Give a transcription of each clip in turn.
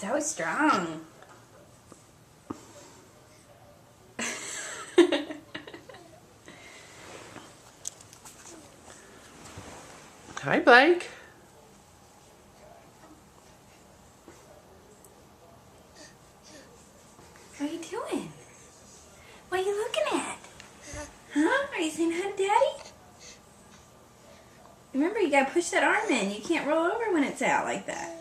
So strong. Hi, Blake. What are you doing? What are you looking at? Huh? Are you saying hi to Daddy? Remember, you gotta push that arm in. You can't roll over when it's out like that.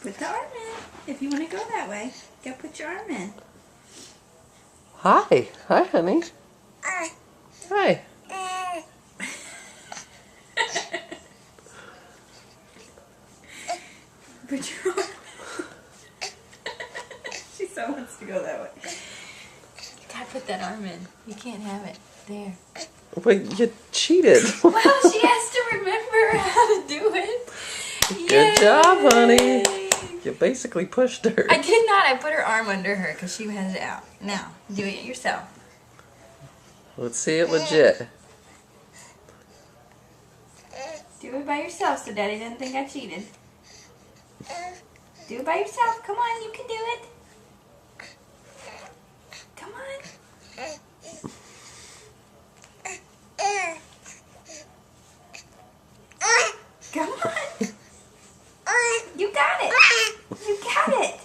Put the arm in. If you want to go that way, you gotta put your arm in. Hi. Hi, honey. Hi. Put your arm. She so wants to go that way. You gotta put that arm in. You can't have it. There. Wait, you cheated. Well, she has to remember how to do it. Good job, honey. You basically pushed her. I did not. I put her arm under her because she has it out. Now, do it yourself. Let's see it legit. Do it by yourself so Daddy doesn't think I cheated. Do it by yourself. Come on, you can do it. Come on. Come on. You got it. You got it.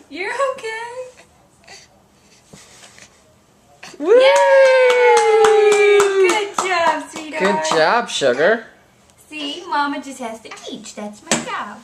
You're okay. Woo! Yay! Good job, sweetheart. Good job, sugar. See, Mama just has to teach. That's my job.